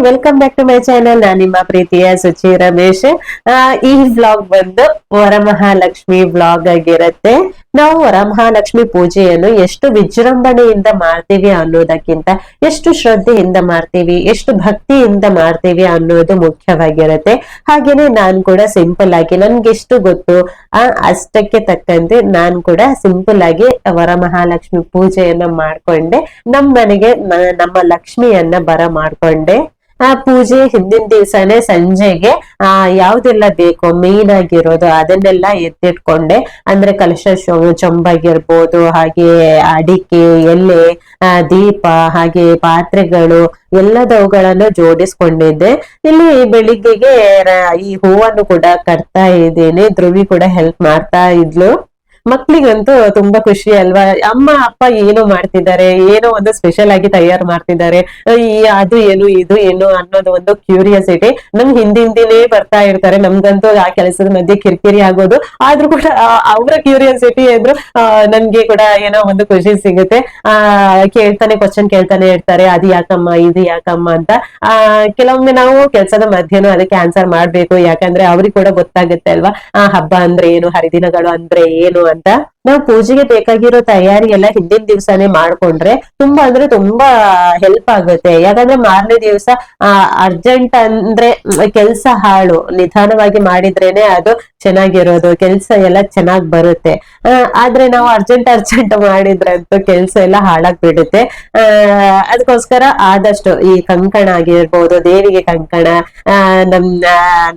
Welcome back to my channel. ನಾನು ನಿಮ್ಮ ಪ್ರೀತಿಯ ಸುಚಿ ರಮೇಶ್. ಈ ವ್ಲಾಗ್ ಬಂದು ವರಮಹಾಲಕ್ಷ್ಮಿ ವ್ಲಾಗ್ ಆಗಿರುತ್ತೆ. ನಾವು ವರಮಹಾಲಕ್ಷ್ಮಿ ಪೂಜೆಯನ್ನು ಎಷ್ಟು ವಿಜೃಂಭಣೆಯಿಂದ ಮಾಡ್ತೀವಿ ಅನ್ನೋದಕ್ಕಿಂತ ಎಷ್ಟು ಶ್ರದ್ಧೆಯಿಂದ ಮಾಡ್ತೀವಿ, ಎಷ್ಟು ಭಕ್ತಿಯಿಂದ ಮಾಡ್ತೀವಿ ಅನ್ನೋದು ಮುಖ್ಯವಾಗಿರುತ್ತೆ. ಹಾಗೇನೆ ನಾನ್ ಕೂಡ ಸಿಂಪಲ್ ಆಗಿ ನನ್ಗೆ ಎಷ್ಟು ಗೊತ್ತು ಅಷ್ಟಕ್ಕೆ ತಕ್ಕಂತೆ ನಾನ್ ಕೂಡ ಸಿಂಪಲ್ ಆಗಿ ವರಮಹಾಲಕ್ಷ್ಮಿ ಪೂಜೆಯನ್ನ ಮಾಡ್ಕೊಂಡೆ. ಮನೆಗೆ ನಮ್ಮ ಲಕ್ಷ್ಮಿಯನ್ನ ಮಾಡ್ಕೊಂಡೆ. ಆ ಪೂಜೆ ಹಿಂದಿನ ದಿವ್ಸನೇ ಸಂಜೆಗೆ ಯಾವ್ದೆಲ್ಲ ಬೇಕೋ ಮೇನ್ ಆಗಿರೋದು ಅದನ್ನೆಲ್ಲ ಎತ್ತಿಟ್ಕೊಂಡೆ. ಅಂದ್ರೆ ಕಲಶ ಚೊಂಬಾಗಿರ್ಬೋದು, ಹಾಗೆ ಅಡಿಕೆ, ಎಲೆ, ದೀಪ, ಹಾಗೆ ಪಾತ್ರೆಗಳು ಎಲ್ಲದವುಗಳನ್ನು ಜೋಡಿಸ್ಕೊಂಡಿದ್ದೆ. ಇಲ್ಲಿ ಬೆಳಿಗ್ಗೆಗೆ ಈ ಹೂವನ್ನು ಕೂಡ ಕಟ್ತಾ ಇದ್ದೀನಿ. ಧ್ರುವಿ ಕೂಡ ಹೆಲ್ಪ್ ಮಾಡ್ತಾ ಇದ್ಲು. ಮಕ್ಳಿಗಂತೂ ತುಂಬಾ ಖುಷಿ ಅಲ್ವಾ, ಅಮ್ಮ ಅಪ್ಪ ಏನೋ ಮಾಡ್ತಿದ್ದಾರೆ, ಏನೋ ಒಂದು ಸ್ಪೆಷಲ್ ಆಗಿ ತಯಾರು ಮಾಡ್ತಿದ್ದಾರೆ, ಅದು ಏನು ಇದು ಏನು ಅನ್ನೋದು ಒಂದು ಕ್ಯೂರಿಯಾಸಿಟಿ ನಮ್ಗೆ ಹಿಂದಿನೇ ಬರ್ತಾ ಇರ್ತಾರೆ. ನಮ್ಗಂತೂ ಆ ಕೆಲಸದ ಮಧ್ಯೆ ಕಿರಿಕಿರಿ ಆಗೋದು, ಆದ್ರೂ ಕೂಡ ಅವರ ಕ್ಯೂರಿಯಾಸಿಟಿ ಇದ್ರು ನನ್ಗೆ ಕೂಡ ಏನೋ ಒಂದು ಖುಷಿ ಸಿಗುತ್ತೆ. ಕ್ವಶನ್ ಕೇಳ್ತಾನೆ ಇರ್ತಾರೆ, ಅದು ಯಾಕಮ್ಮ ಇದು ಯಾಕಮ್ಮ ಅಂತ. ಕೆಲವೊಮ್ಮೆ ನಾವು ಕೆಲಸದ ಮಧ್ಯನೂ ಅದಕ್ಕೆ ಆನ್ಸರ್ ಮಾಡ್ಬೇಕು, ಯಾಕಂದ್ರೆ ಅವ್ರಿಗೆ ಕೂಡ ಗೊತ್ತಾಗುತ್ತೆ ಅಲ್ವಾ ಹಬ್ಬ ಅಂದ್ರೆ ಏನು, ಹರಿದಿನಗಳು ಅಂದ್ರೆ ಏನು ಅಂತ. ನಾವು ಪೂಜೆಗೆ ಬೇಕಾಗಿರೋ ತಯಾರಿ ಎಲ್ಲ ಹಿಂದಿನ ದಿವ್ಸನೇ ಮಾಡ್ಕೊಂಡ್ರೆ ತುಂಬಾ ಅಂದ್ರೆ ತುಂಬಾ ಹೆಲ್ಪ್ ಆಗುತ್ತೆ. ಯಾಕಂದ್ರೆ ಮಾರನೇ ದಿವ್ಸ ಅರ್ಜೆಂಟ್ ಅಂದ್ರೆ ಕೆಲ್ಸ ಹಾಳು, ನಿಧಾನವಾಗಿ ಮಾಡಿದ್ರೇನೆ ಅದು ಚೆನ್ನಾಗಿರೋದು, ಕೆಲ್ಸ ಎಲ್ಲ ಚೆನ್ನಾಗ್ ಬರುತ್ತೆ. ಆದ್ರೆ ನಾವು ಅರ್ಜೆಂಟ್ ಮಾಡಿದ್ರಂತೂ ಕೆಲ್ಸ ಎಲ್ಲ ಹಾಳಾಗ್ ಬಿಡುತ್ತೆ. ಅದಕ್ಕೋಸ್ಕರ ಆದಷ್ಟು ಈ ಕಂಕಣ ಆಗಿರ್ಬೋದು, ದೇವಿಗೆ ಕಂಕಣ,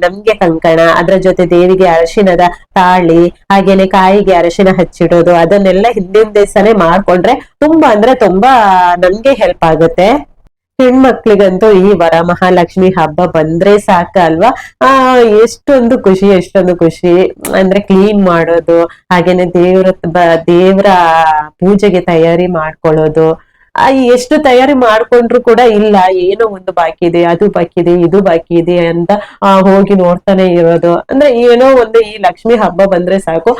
ನಮ್ಗೆ ಕಂಕಣ, ಅದ್ರ ಜೊತೆ ದೇವಿಗೆ ಅರಿಶಿಣದ ತಾಳಿ, ಹಾಗೇನೆ ಕಾಯಿಗೆ ಅರಿಶಿಣ ಹಚ್ಚಿಡೋದು, ಅದನ್ನೆಲ್ಲ ಹಿಂದಿನ ದಿವಸನೇ ಮಾಡ್ಕೊಂಡ್ರೆ ತುಂಬಾ ಅಂದ್ರೆ ತುಂಬಾ ನಮ್ಗೆ ಹೆಲ್ಪ್ ಆಗುತ್ತೆ. ಹೆಣ್ಮಕ್ಳಿಗಂತೂ ಈ ವರಮಹಾಲಕ್ಷ್ಮಿ ಹಬ್ಬ ಬಂದ್ರೆ ಸಾಕ ಅಲ್ವಾ, ಎಷ್ಟೊಂದು ಖುಷಿ. ಅಂದ್ರೆ ಕ್ಲೀನ್ ಮಾಡೋದು, ಹಾಗೇನೆ ದೇವ್ರ ಪೂಜೆಗೆ ತಯಾರಿ ಮಾಡ್ಕೊಳ್ಳೋದು. ಎಷ್ಟು ತಯಾರಿ ಮಾಡ್ಕೊಂಡ್ರು ಕೂಡ ಇಲ್ಲ, ಏನೋ ಒಂದು ಬಾಕಿ ಇದೆ, ಅದು ಬಾಕಿ ಇದೆ, ಇದು ಬಾಕಿ ಇದೆ ಅಂತ ಹೋಗಿ ನೋಡ್ತಾನೆ ಇರೋದು. ಅಂದ್ರೆ ಏನೋ ಒಂದು ಈ ಲಕ್ಷ್ಮಿ ಹಬ್ಬ ಬಂದ್ರೆ ಸಾಕು,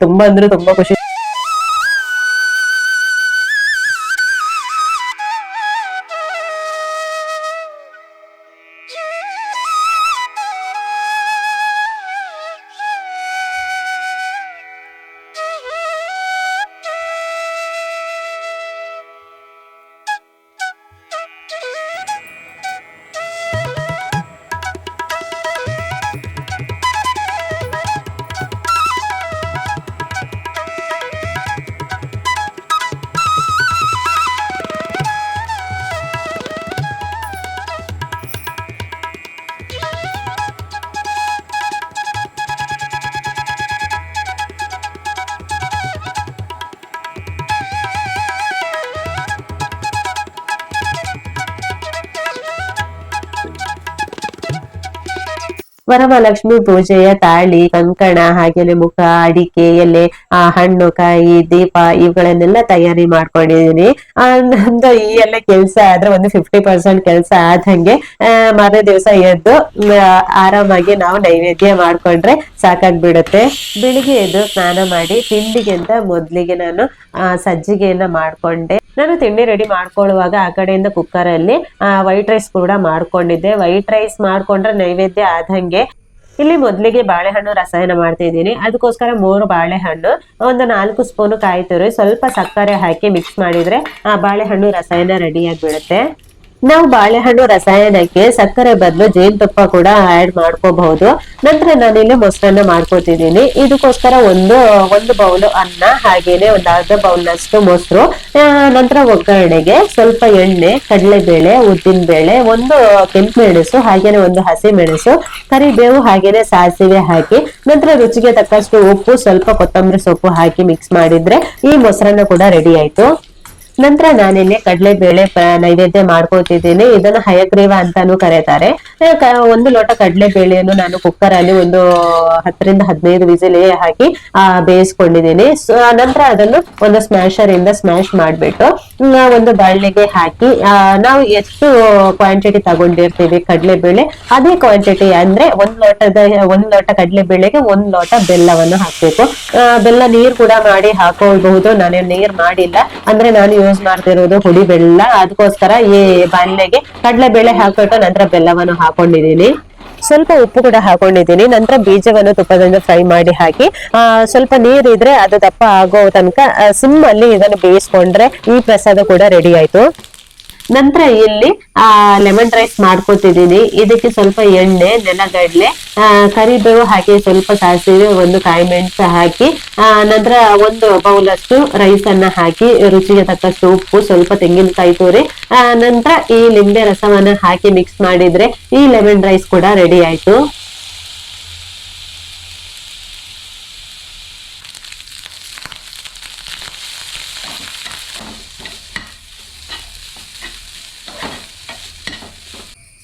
ತುಂಬಾ ಅಂದ್ರೆ ತುಂಬಾ ಖುಷಿ. ವರಮಹಾಲಕ್ಷ್ಮಿ ಪೂಜೆಯ ತಾಳಿ, ಕಂಕಣ, ಹಾಗೇನೆ ಮುಖ, ಅಡಿಕೆ, ಎಲೆ, ಹಣ್ಣು, ಕಾಯಿ, ದೀಪ ಇವುಗಳನ್ನೆಲ್ಲ ತಯಾರಿ ಮಾಡ್ಕೊಂಡಿದೀನಿ. ನಂದು ಈ ಎಲ್ಲ ಕೆಲ್ಸ ಆದ್ರೆ ಒಂದು 50% ಕೆಲ್ಸ ಆದಂಗೆ ಮಾರನೇ ದಿವಸ ಎದ್ದು ಆರಾಮಾಗಿ ನಾವು ನೈವೇದ್ಯ ಮಾಡ್ಕೊಂಡ್ರೆ ಸಾಕಾಗ್ಬಿಡುತ್ತೆ. ಬೆಳಿಗ್ಗೆ ಎದ್ದು ಸ್ನಾನ ಮಾಡಿ ತಿಂಡಿಗೆ ಅಂತ ಮೊದ್ಲಿಗೆ ನಾನು ಸಜ್ಜಿಗೆಯನ್ನ ಮಾಡ್ಕೊಂಡೆ. ನಾನು ತಿಂಡಿ ರೆಡಿ ಮಾಡ್ಕೊಳ್ಳುವಾಗ ಆ ಕಡೆಯಿಂದ ಕುಕ್ಕರ್ ಅಲ್ಲಿ ವೈಟ್ ರೈಸ್ ಕೂಡ ಮಾಡ್ಕೊಂಡಿದ್ದೆ. ವೈಟ್ ರೈಸ್ ಮಾಡ್ಕೊಂಡ್ರೆ ನೈವೇದ್ಯ ಆದಂಗೆ. ಇಲ್ಲಿ ಮೊದ್ಲಿಗೆ ಬಾಳೆಹಣ್ಣು ರಸಾಯನ ಮಾಡ್ತಾ ಇದ್ದೀನಿ. ಅದಕ್ಕೋಸ್ಕರ 3 ಬಾಳೆಹಣ್ಣು, ಒಂದು 4 ಸ್ಪೂನು ಕಾಯಿ ತುರಿ, ಸ್ವಲ್ಪ ಸಕ್ಕರೆ ಹಾಕಿ ಮಿಕ್ಸ್ ಮಾಡಿದ್ರೆ ಬಾಳೆಹಣ್ಣು ರಸಾಯನ ರೆಡಿ ಆಗಿಬಿಡುತ್ತೆ. ನಾವು ಬಾಳೆಹಣ್ಣು ರಸಾಯನಕ್ಕೆ ಸಕ್ಕರೆ ಬದಲು ಜೇನುತುಪ್ಪ ಕೂಡ ಆಡ್ ಮಾಡ್ಕೋಬಹುದು. ನಂತರ ನಾನಿಲ್ಲಿ ಮೊಸರನ್ನ ಮಾಡ್ಕೋತಿದ್ದೀನಿ. ಇದಕ್ಕೋಸ್ಕರ ಒಂದು ಬೌಲ್ ಅನ್ನ, ಹಾಗೇನೆ ಒಂದು ಅರ್ಧ ಬೌಲ್ನಷ್ಟು ಮೊಸರು, ನಂತರ ಒಗ್ಗರಣೆಗೆ ಸ್ವಲ್ಪ ಎಣ್ಣೆ, ಕಡಲೆಬೇಳೆ, ಉದ್ದಿನ ಬೇಳೆ, ಒಂದು ಕೆಂಪು ಮೆಣಸು, ಹಾಗೇನೆ ಒಂದು ಹಸಿ ಮೆಣಸು, ಕರಿಬೇವು, ಹಾಗೇನೆ ಸಾಸಿವೆ ಹಾಕಿ, ನಂತರ ರುಚಿಗೆ ತಕ್ಕಷ್ಟು ಉಪ್ಪು, ಸ್ವಲ್ಪ ಕೊತ್ತಂಬರಿ ಸೊಪ್ಪು ಹಾಕಿ ಮಿಕ್ಸ್ ಮಾಡಿದ್ರೆ ಈ ಮೊಸರನ್ನ ಕೂಡ ರೆಡಿ ಆಯ್ತು. ನಂತರ ನಾನಿಲ್ಲಿ ಕಡಲೆಬೇಳೆ ನೈವೇದ್ಯ ಮಾಡ್ಕೊತಿದ್ದೀನಿ. ಇದನ್ನ ಹಯಗ್ರೀವ ಅಂತಾನು ಕರೀತಾರೆ. 1 ಲೋಟ ಕಡಲೆಬೇಳೆಯನ್ನು ನಾನು ಕುಕ್ಕರ್ ಅಲ್ಲಿ ಒಂದು 10 ರಿಂದ 15 ವಿಸಿಲ್ ಹಾಕಿ ಬೇಯಿಸ್ಕೊಂಡಿದ್ದೀನಿ. ನಂತರ ಅದನ್ನು ಒಂದು ಸ್ಮ್ಯಾಶರ್ ಇಂದ ಸ್ಮ್ಯಾಶ್ ಮಾಡ್ಬಿಟ್ಟು ಒಂದು ಬಾಳ್ನೆಗೆ ಹಾಕಿ, ನಾವು ಎಷ್ಟು ಕ್ವಾಂಟಿಟಿ ತಗೊಂಡಿರ್ತೀವಿ ಕಡಲೆಬೇಳೆ ಅದೇ ಕ್ವಾಂಟಿಟಿ, ಅಂದ್ರೆ 1 ಲೋಟ ಕಡಲೆಬೇಳೆಗೆ 1 ಲೋಟ ಬೆಲ್ಲವನ್ನು ಹಾಕ್ಬೇಕು. ಬೆಲ್ಲ ನೀರ್ ಕೂಡ ಮಾಡಿ ಹಾಕೋಬಹುದು. ನಾನೇನು ನೀರ್ ಮಾಡಿಲ್ಲ, ಅಂದ್ರೆ ನಾನು ಯೂಸ್ ಮಾಡ್ತಿರೋದು ಹುಡಿ ಬೆಲ್ಲ. ಅದಕ್ಕೋಸ್ಕರ ಈ ಬಾಣಲೆಗೆ ಕಡಲೆಬೇಳೆ ಹಾಕ್ಬಿಟ್ಟು ನಂತರ ಬೆಲ್ಲವನ್ನು ಹಾಕೊಂಡಿದೀನಿ. ಸ್ವಲ್ಪ ಉಪ್ಪು ಕೂಡ ಹಾಕೊಂಡಿದ್ದೀನಿ. ನಂತರ ಬೀಜವನ್ನು ತುಪ್ಪದಿಂದ ಫ್ರೈ ಮಾಡಿ ಹಾಕಿ ಸ್ವಲ್ಪ ನೀರಿದ್ರೆ ಅದು ದಪ್ಪ ಆಗೋ ತನಕ ಸಿಮ್ ಅಲ್ಲಿ ಇದನ್ನು ಬೇಯಿಸ್ಕೊಂಡ್ರೆ ಈ ಪ್ರಸಾದ ಕೂಡ ರೆಡಿ ಆಯ್ತು. ನಂತರ ಇಲ್ಲಿ ಲೆಮನ್ ರೈಸ್ ಮಾಡ್ಕೊತಿದ್ದೀನಿ. ಇದಕ್ಕೆ ಸ್ವಲ್ಪ ಎಣ್ಣೆ, ನೆಲಗಡಲೆ, ಕರಿಬೇವು ಹಾಕಿ, ಸ್ವಲ್ಪ ಸಾಸಿವೆ, ಒಂದು ಕಾಯಿ ಮೆಣಸು ಹಾಕಿ ನಂತರ ಒಂದು ಬೌಲ್ ಅಷ್ಟು ರೈಸ್ ಅನ್ನ ಹಾಕಿ, ರುಚಿಗೆ ತಕ್ಕಷ್ಟು ಉಪ್ಪು, ಸ್ವಲ್ಪ ತೆಂಗಿನಕಾಯಿ ತುರಿ, ನಂತರ ಈ ಲಿಂಬೆ ರಸವನ್ನ ಹಾಕಿ ಮಿಕ್ಸ್ ಮಾಡಿದ್ರೆ ಈ ಲೆಮನ್ ರೈಸ್ ಕೂಡ ರೆಡಿ ಆಯ್ತು.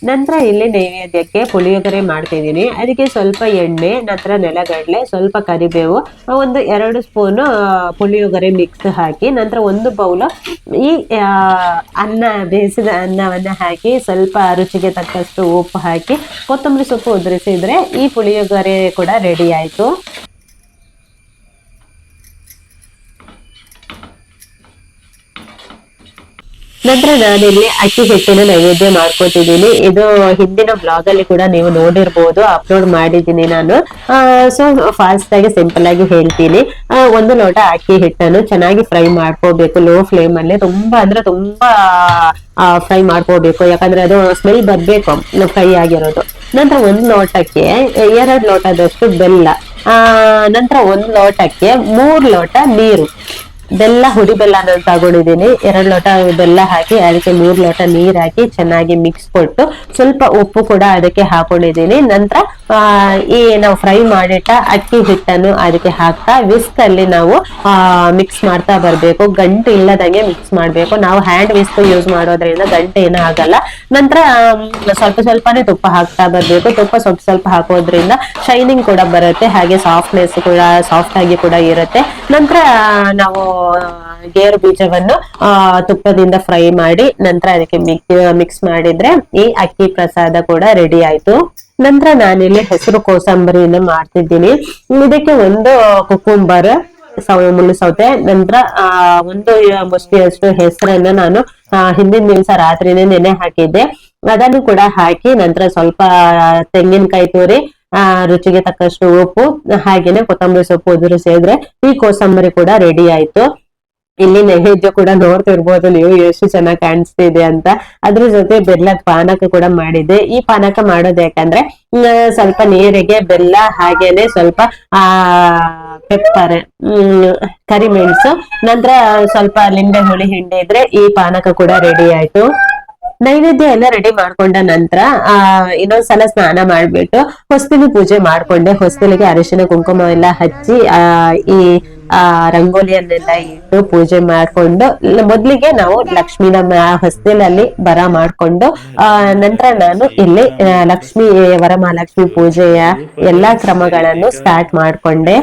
ನಂತರ ಇಲ್ಲಿ ನೈವೇದ್ಯಕ್ಕೆ ಪುಳಿಯೋಗರೆ ಮಾಡ್ತಿದ್ದೀನಿ. ಅದಕ್ಕೆ ಸ್ವಲ್ಪ ಎಣ್ಣೆ, ನಂತರ ನೆಲಗಡಲೆ, ಸ್ವಲ್ಪ ಕರಿಬೇವು, ಒಂದು 2 ಸ್ಪೂನು ಪುಳಿಯೋಗರೆ ಮಿಕ್ಸ್ ಹಾಕಿ, ನಂತರ ಒಂದು ಬೌಲ್ ಈ ಅನ್ನ, ಬೇಯಿಸಿದ ಅನ್ನವನ್ನ ಹಾಕಿ, ಸ್ವಲ್ಪ ರುಚಿಗೆ ತಕ್ಕಷ್ಟು ಉಪ್ಪು ಹಾಕಿ, ಕೊತ್ತಂಬರಿ ಸೊಪ್ಪು ಉದುರಿಸಿದ್ರೆ ಈ ಪುಳಿಯೋಗರೆ ಕೂಡ ರೆಡಿ ಆಯ್ತು. ನಂತರ ನಾನಿಲ್ಲಿ ಅಕ್ಕಿ ಹಿಟ್ಟಿನ ನೈವೇದ್ಯ ಮಾಡ್ಕೊತಿದ್ದೀನಿ. ಇದು ಹಿಂದಿನ ಬ್ಲಾಗ್ ಅಲ್ಲಿ ಕೂಡ ನೀವು ನೋಡಿರ್ಬೋದು, ಅಪ್ಲೋಡ್ ಮಾಡಿದ್ದೀನಿ ನಾನು. ಸೊ ಫಾಸ್ಟ್ ಆಗಿ ಸಿಂಪಲ್ ಆಗಿ ಹೇಳ್ತೀನಿ. 1 ಲೋಟ ಅಕ್ಕಿ ಹಿಟ್ಟನ್ನು ಚೆನ್ನಾಗಿ ಫ್ರೈ ಮಾಡ್ಕೋಬೇಕು, ಲೋ ಫ್ಲೇಮ್ ಅಲ್ಲಿ. ತುಂಬಾ ಅಂದ್ರೆ ತುಂಬಾ ಫ್ರೈ ಮಾಡ್ಕೋಬೇಕು, ಯಾಕಂದ್ರೆ ಅದು ಸ್ಮೆಲ್ ಬರ್ಬೇಕು ಫ್ರೈ ಆಗಿರೋದು. ನಂತರ 1 ಲೋಟಕ್ಕೆ 2 ಲೋಟದಷ್ಟು ಬೆಲ್ಲ, ನಂತರ 1 ಲೋಟಕ್ಕೆ 3 ಲೋಟ ನೀರು. ಬೆಲ್ಲ, ಹುಡಿ ಬೆಲ್ಲ ನಾನು ತಗೊಂಡಿದ್ದೀನಿ. 2 ಲೋಟ ಬೆಲ್ಲ ಹಾಕಿ ಅದಕ್ಕೆ 3 ಲೋಟ ನೀರ್ ಹಾಕಿ ಚೆನ್ನಾಗಿ ಮಿಕ್ಸ್ ಕೊಟ್ಟು ಸ್ವಲ್ಪ ಉಪ್ಪು ಕೂಡ ಅದಕ್ಕೆ ಹಾಕೊಂಡಿದ್ದೀನಿ. ನಂತರ ಈ ನಾವು ಫ್ರೈ ಮಾಡಿಟ್ಟ ಅಕ್ಕಿ ಹಿಟ್ಟನ್ನು ಅದಕ್ಕೆ ಹಾಕ್ತಾ ವಿಸ್ಕ್ ಅಲ್ಲಿ ನಾವು ಮಿಕ್ಸ್ ಮಾಡ್ತಾ ಬರ್ಬೇಕು. ಗಂಟು ಇಲ್ಲದಂಗೆ ಮಿಕ್ಸ್ ಮಾಡ್ಬೇಕು. ನಾವು ಹ್ಯಾಂಡ್ ವಿಸ್ಕ್ ಯೂಸ್ ಮಾಡೋದ್ರಿಂದ ಗಂಟು ಏನೂ ಆಗಲ್ಲ. ನಂತರ ಸ್ವಲ್ಪ ಸ್ವಲ್ಪನೇ ತುಪ್ಪ ಹಾಕ್ತಾ ಬರ್ಬೇಕು. ತುಪ್ಪ ಸ್ವಲ್ಪ ಸ್ವಲ್ಪ ಹಾಕೋದ್ರಿಂದ ಶೈನಿಂಗ್ ಕೂಡ ಬರುತ್ತೆ, ಹಾಗೆ ಸಾಫ್ಟ್ನೆಸ್ ಕೂಡ, ಸಾಫ್ಟ್ ಆಗಿ ಕೂಡ ಇರುತ್ತೆ. ನಂತರ ನಾವು ಗೇರು ಬೀಜವನ್ನು ತುಪ್ಪದಿಂದ ಫ್ರೈ ಮಾಡಿ ನಂತರ ಅದಕ್ಕೆ ಮಿಕ್ಸ್ ಮಾಡಿದ್ರೆ ಈ ಅಕ್ಕಿ ಪ್ರಸಾದ ಕೂಡ ರೆಡಿ ಆಯ್ತು. ನಂತರ ನಾನಿಲ್ಲಿ ಹೆಸರು ಕೋಸಂಬರಿಯನ್ನು ಮಾಡ್ತಿದ್ದೀನಿ. ಇದಕ್ಕೆ ಒಂದು ಕುಕುಂಬರ್, ಮುಳ್ಳು ಸೌತೆ, ನಂತರ 1 ಮುಷ್ಟಿಯಷ್ಟು ಹೆಸರನ್ನ ನಾನು ಹಿಂದಿನ ದಿವಸ ರಾತ್ರಿನೇ ನೆನೆ ಹಾಕಿದ್ದೆ. ಅದನ್ನು ಕೂಡ ಹಾಕಿ ನಂತರ ಸ್ವಲ್ಪ ತೆಂಗಿನಕಾಯಿ ತುರಿ, ರುಚಿಗೆ ತಕ್ಕಷ್ಟು ಉಪ್ಪು, ಹಾಗೇನೆ ಕೊತ್ತಂಬರಿ ಸೊಪ್ಪು ಉದುರಿಸಿದ್ರೆ ಈ ಕೋಸಂಬರಿ ಕೂಡ ರೆಡಿ ಆಯ್ತು. ಇಲ್ಲಿ ನೈವೇದ್ಯ ಕೂಡ ನೋಡ್ತಿರ್ಬೋದು ನೀವು ಎಷ್ಟು ಚೆನ್ನಾಗಿ ಕಾಣಿಸ್ತಿದೆ ಅಂತ. ಅದ್ರ ಜೊತೆ ಬೆಲ್ಲದ ಪಾನಕ ಕೂಡ ಮಾಡಿದ್ದೆ. ಈ ಪಾನಕ ಮಾಡೋದು ಯಾಕಂದ್ರೆ ಸ್ವಲ್ಪ ನೀರಿಗೆ ಬೆಲ್ಲ, ಹಾಗೇನೆ ಸ್ವಲ್ಪ ಪೆಪ್ಪರ್, ಕರಿಮೆಣಸು, ನಂತರ ಸ್ವಲ್ಪ ಲಿಂಬೆ ಹುಳಿ ಹಿಂಡಿ ಇದ್ರೆ ಈ ಪಾನಕ ಕೂಡ ರೆಡಿ ಆಯ್ತು. ನೈವೇದ್ಯ ಎಲ್ಲ ರೆಡಿ ಮಾಡ್ಕೊಂಡ ನಂತರ ಇನ್ನೊಂದ್ಸಲ ಸ್ನಾನ ಮಾಡ್ಬಿಟ್ಟು ಹೊಸ್ತಿಲು ಪೂಜೆ ಮಾಡ್ಕೊಂಡೆ. ಹೊಸ್ತಿಲಿಗೆ ಅರಿಶಿನ ಕುಂಕುಮ ಎಲ್ಲ ಹಚ್ಚಿ ಈ ರಂಗೋಲಿಯನ್ನೆಲ್ಲ ಇಟ್ಟು ಪೂಜೆ ಮಾಡ್ಕೊಂಡು, ಮೊದ್ಲಿಗೆ ನಾವು ಲಕ್ಷ್ಮಿನ ಹೊಸ್ತಿಲಲ್ಲಿ ಬರ ಮಾಡ್ಕೊಂಡು ನಂತರ ನಾನು ಇಲ್ಲಿ ಲಕ್ಷ್ಮಿ ವರಮಹಾಲಕ್ಷ್ಮಿ ಪೂಜೆಯ ಎಲ್ಲಾ ಕ್ರಮಗಳನ್ನು ಸ್ಟಾರ್ಟ್ ಮಾಡ್ಕೊಂಡೆ.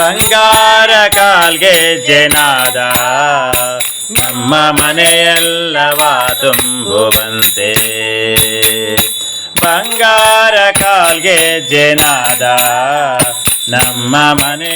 ಬಂಗಾರ ಕಾಲ್ಗೆಜ್ಜೆನಾದ ನಮ್ಮ ಮನೆಯೆಲ್ಲವ ತುಂಬುವಂತೆ. ಬಂಗಾರ ಕಾಲ್ಗೆಜ್ಜೆನಾದ ನಮ್ಮ ಮನೆ.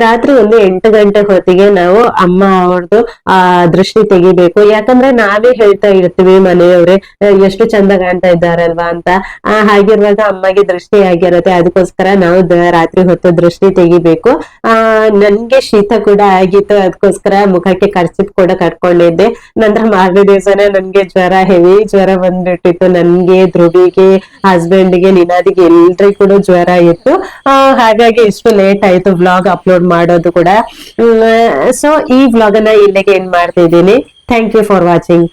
ರಾತ್ರಿ ಒಂದು 8 ಗಂಟೆ ಹೊತ್ತಿಗೆ ನಾವು ಅಮ್ಮ ಅವ್ರದ್ದು ದೃಷ್ಟಿ ತೆಗಿಬೇಕು. ಯಾಕಂದ್ರೆ ನಾವೇ ಹೇಳ್ತಾ ಇರ್ತೀವಿ ಮನೆಯವ್ರೆ ಎಷ್ಟು ಚಂದ ಕಾಣ್ತಾ ಇದ್ದಾರಲ್ವಾ ಅಂತ. ಹಾಗಿರುವಾಗ ಅಮ್ಮಗೆ ದೃಷ್ಟಿ ಆಗಿರತ್ತೆ. ಅದಕ್ಕೋಸ್ಕರ ನಾವು ರಾತ್ರಿ ಹೊತ್ತು ದೃಷ್ಟಿ ತೆಗಿಬೇಕು. ನನ್ಗೆ ಶೀತ ಕೂಡ ಆಗಿತ್ತು, ಅದಕ್ಕೋಸ್ಕರ ಮುಖಕ್ಕೆ ಕರ್ಚಿಪ್ ಕೂಡ ಕಟ್ಕೊಂಡಿದ್ದೆ. ನಂತರ ಮಾರನೇ ದಿವಸನೇ ನನ್ಗೆ ಹೆವಿ ಜ್ವರ ಬಂದ್ಬಿಟ್ಟಿತ್ತು. ನನ್ಗೆ, ಧ್ರುವಿಗೆ, ಹಸ್ಬೆಂಡ್ಗೆ, ನಿನಾದಿಗೆ ಎಲ್ರಿಗೂ ಕೂಡ ಜ್ವರ ಇತ್ತು. ಹಾಗಾಗಿ ಇಷ್ಟು ಲೇಟ್ ಆಯ್ತು ವ್ಲಾಗ್ ಅಪ್ಲೋಡ್ ಮಾಡೋದು ಕೂಡ. ಸೊ ಈ ವ್ಲಾಗ್ ಅನ್ನ ಇಲ್ಲಿಗೆ ಎಂಡ್ ಮಾಡ್ತಿದ್ದೀನಿ. Thank you for watching.